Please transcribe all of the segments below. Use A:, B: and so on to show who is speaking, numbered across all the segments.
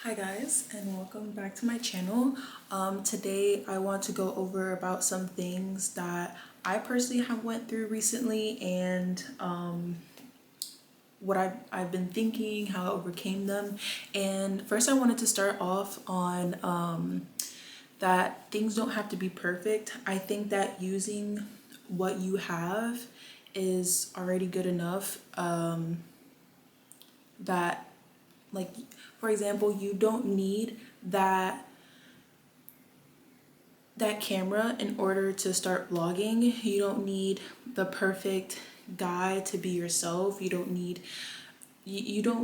A: Hi guys, and welcome back to my channel. Today I want to go over about some things that I personally have went through recently and what I've been thinking, how I overcame them. And first I wanted to start off on that things don't have to be perfect. I think that using what you have is already good enough. That like for example, you don't need that camera in order to start vlogging. You don't need the perfect guy to be yourself. You don't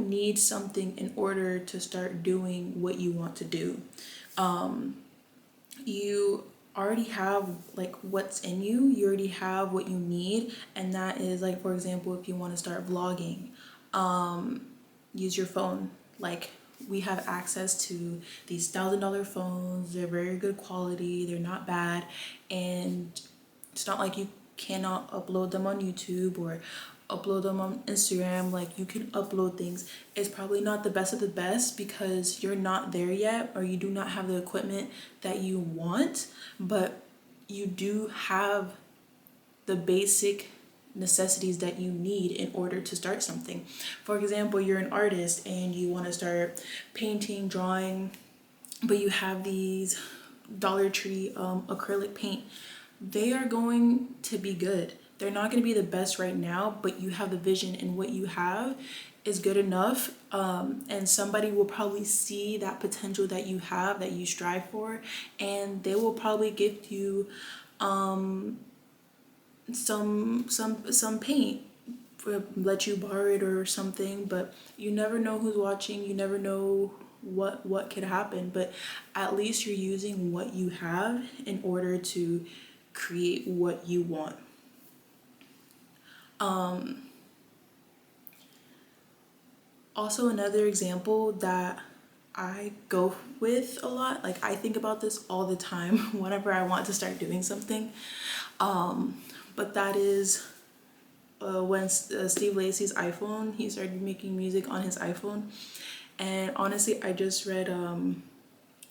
A: need something in order to start doing what you want to do. You already have like what's in you. You already have what you need, and that is like, for example, if you want to start vlogging, use your phone. Like, we have access to these $1,000 phones. They're very good quality, they're not bad, and it's not like you cannot upload them on YouTube or upload them on Instagram. Like, you can upload things. It's probably not the best of the best because you're not there yet, or you do not have the equipment that you want, but you do have the basic necessities that you need in order to start something. For example, you're an artist and you want to start painting, drawing, but you have these Dollar Tree acrylic paint. They are going to be good. They're not going to be the best right now, but you have the vision, and what you have is good enough. And somebody will probably see that potential that you have, that you strive for, and they will probably gift you some paint, for let you borrow it or something. But you never know who's watching. You never know what could happen, but at least you're using what you have in order to create what you want. Also, another example that I go with a lot, like I think about this all the time whenever I want to start doing something, but that is when Steve Lacy's iPhone, he started making music on his iPhone. And honestly, I just read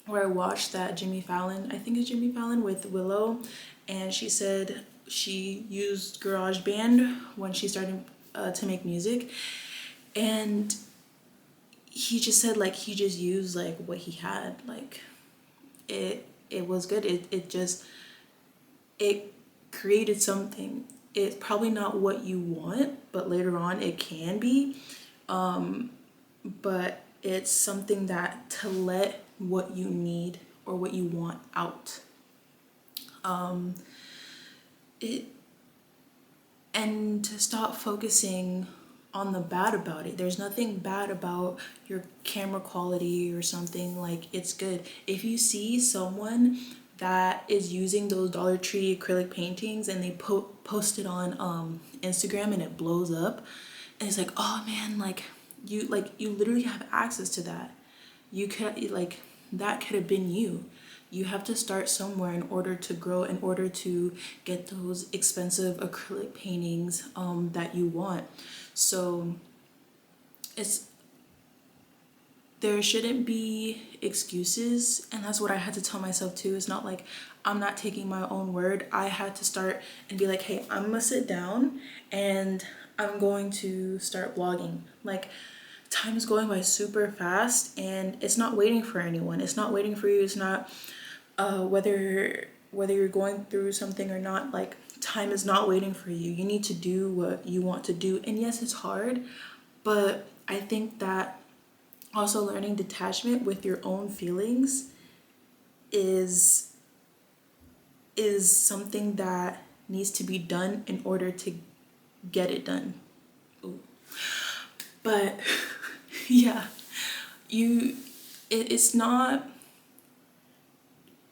A: where I watched that Jimmy Fallon, I think it's Jimmy Fallon with Willow, and she said she used GarageBand when she started to make music. And he just said like he just used like what he had. Like, it was good. It created something. It's probably not what you want, but later on it can be. But it's something that to let what you need or what you want out. It and to stop focusing on the bad about it. There's nothing bad about your camera quality or something. Like, it's good. If you see someone that is using those Dollar Tree acrylic paintings and they post it on Instagram and it blows up, and it's like, oh man, you literally have access to that. You could, like, that could have been you. You have to start somewhere in order to grow, in order to get those expensive acrylic paintings that you want. So it's there shouldn't be excuses, and that's what I had to tell myself too. It's not like I'm not taking my own word. I had to start and be like, hey, I'm gonna sit down and I'm going to start vlogging. Like, time is going by super fast and it's not waiting for anyone. It's not waiting for you. It's not whether you're going through something or not. Like, time is not waiting for you. You need to do what you want to do. And yes, it's hard, but I think that also learning detachment with your own feelings is something that needs to be done in order to get it done. Ooh. But yeah, it's not,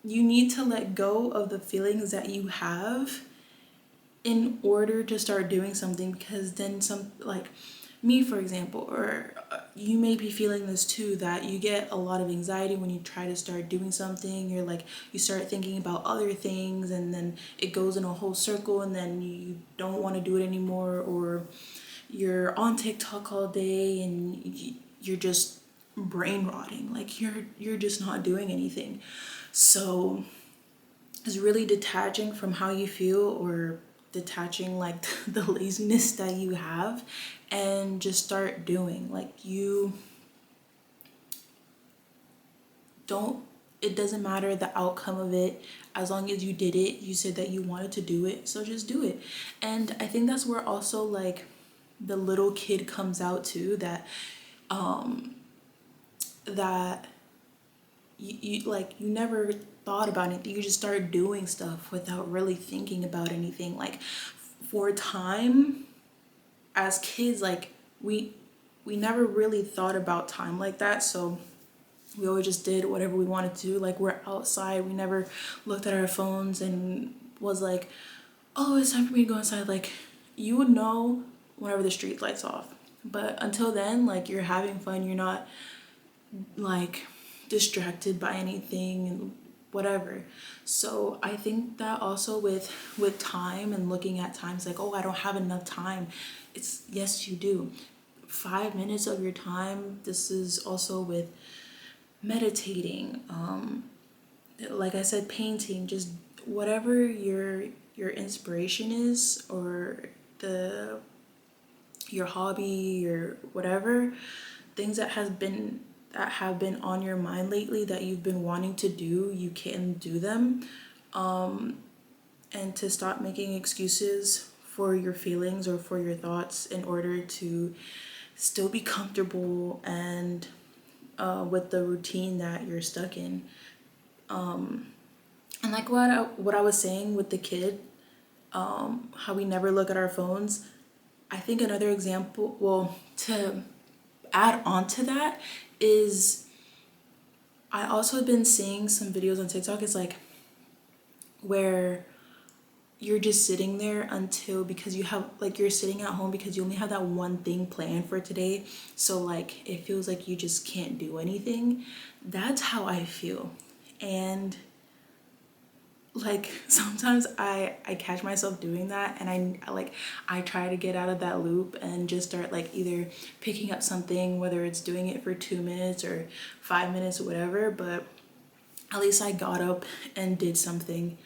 A: you need to let go of the feelings that you have in order to start doing something, because then some, like me for example, or you may be feeling this too, that you get a lot of anxiety when you try to start doing something. You're like, you start thinking about other things and then it goes in a whole circle, and then you don't want to do it anymore, or you're on TikTok all day and you're just brain rotting. Like you're just not doing anything. So it's really detaching from how you feel, or detaching like the laziness that you have, and just start doing. Like you don't, it doesn't matter the outcome of it, as long as you did it. You said that you wanted to do it, so just do it. And I think that's where also like the little kid comes out too, that that you like, you never thought about anything, you just started doing stuff without really thinking about anything. Like for time, as kids, like we never really thought about time like that, so we always just did whatever we wanted to do. Like we're outside, we never looked at our phones and was like, oh, it's time for me to go inside. Like you would know whenever the street lights off, but until then, like you're having fun, you're not like distracted by anything and whatever. So I think that also with time and looking at times, like, oh, I don't have enough time. It's, yes you do. 5 minutes of your time. This is also with meditating, like I said, painting, just whatever your inspiration is, or the your hobby or whatever, things that have been on your mind lately that you've been wanting to do, you can do them. And to stop making excuses for your feelings or for your thoughts, in order to still be comfortable and with the routine that you're stuck in. And like what I was saying with the kid, how we never look at our phones. I think another example, well, to add on to that, is I also have been seeing some videos on TikTok. It's like where you're just sitting there until, because you have like, you're sitting at home because you only have that one thing planned for today. So like it feels like you just can't do anything. That's how I feel. And like sometimes I catch myself doing that, and I try to get out of that loop and just start like either picking up something, whether it's doing it for 2 minutes or 5 minutes or whatever, but at least I got up and did something.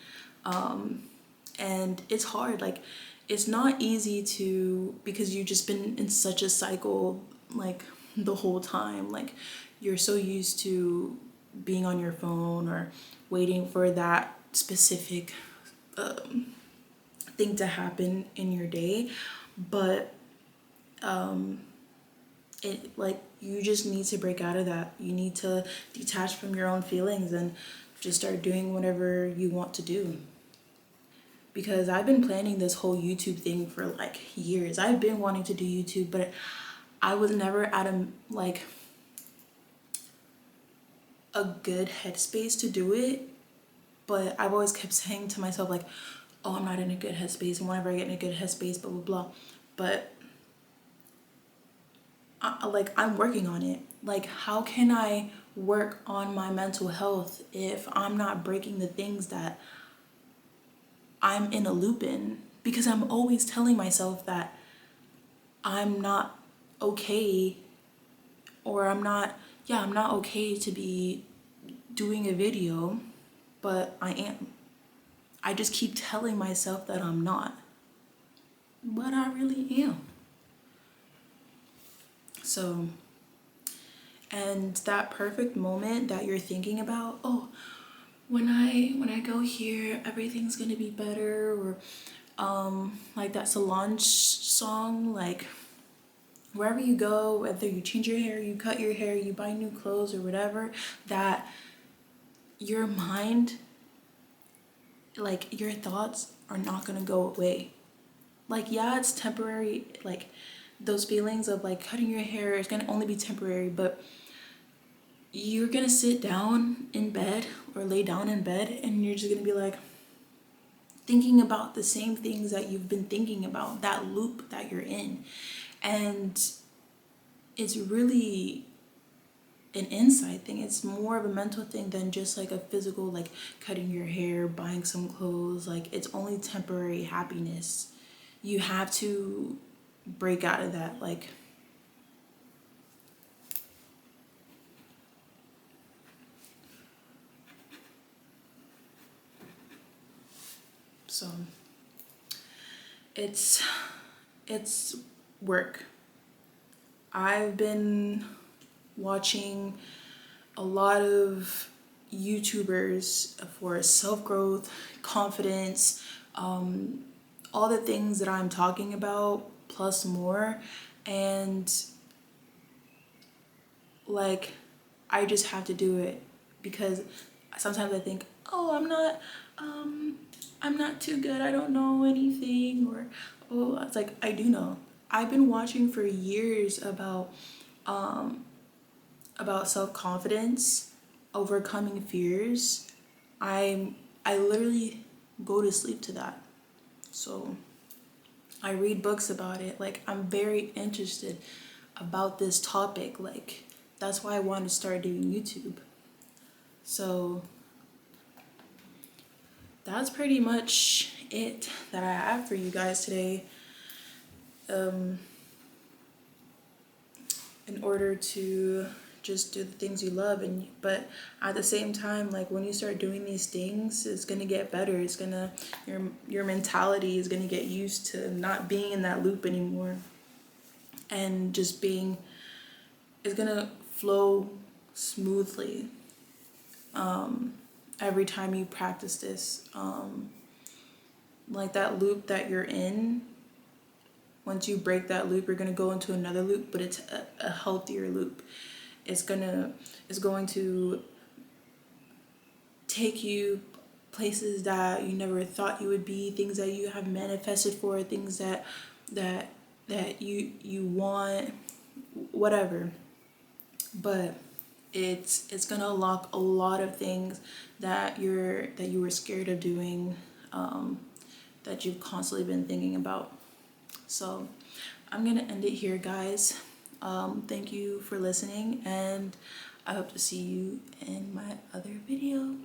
A: And it's hard, like it's not easy to, because you've just been in such a cycle like the whole time. Like you're so used to being on your phone or waiting for that specific thing to happen in your day. But it, like, you just need to break out of that. You need to detach from your own feelings and just start doing whatever you want to do. Because I've been planning this whole YouTube thing for like years. I've been wanting to do YouTube, but I was never at a good headspace to do it. But I've always kept saying to myself like, oh, I'm not in a good headspace, and whenever I get in a good headspace, blah blah blah. But I'm working on it. Like, how can I work on my mental health if I'm not breaking the things that I'm in a loop in? Because I'm always telling myself that I'm not okay, or I'm not okay to be doing a video, but I am. I just keep telling myself that I'm not, but I really am. So, and that perfect moment that you're thinking about, oh, when I go here, everything's gonna be better, or like that Solange song, like wherever you go, whether you change your hair, you cut your hair, you buy new clothes or whatever, that your mind, like your thoughts are not gonna go away. Like, yeah, it's temporary, like those feelings of like cutting your hair is gonna only be temporary, but you're gonna sit down in bed or lay down in bed, and you're just gonna be like thinking about the same things that you've been thinking about, that loop that you're in. And it's really an inside thing. It's more of a mental thing than just like a physical, like cutting your hair, buying some clothes. Like, it's only temporary happiness. You have to break out of that. Like, So it's it's work. I've been watching a lot of YouTubers for self-growth, confidence, all the things that I'm talking about plus more. And like, I just have to do it because sometimes I think, oh, I'm not too good, I don't know anything, or oh, it's like I do know. I've been watching for years about self-confidence, overcoming fears. I literally go to sleep to that. So I read books about it. Like, I'm very interested about this topic. Like, that's why I wanted to start doing YouTube. So that's pretty much it that I have for you guys today. Um, in order to just do the things you love, and but at the same time, like, when you start doing these things, it's gonna get better. It's gonna, your mentality is gonna get used to not being in that loop anymore, and just being, it's gonna flow smoothly every time you practice this. Like, that loop that you're in, once you break that loop, you're gonna go into another loop, but it's a healthier loop. It's going to take you places that you never thought you would be, things that you have manifested for, things that you want, whatever. But it's gonna unlock a lot of things that you were scared of doing, that you've constantly been thinking about. So I'm gonna end it here, guys. Thank you for listening, and I hope to see you in my other video.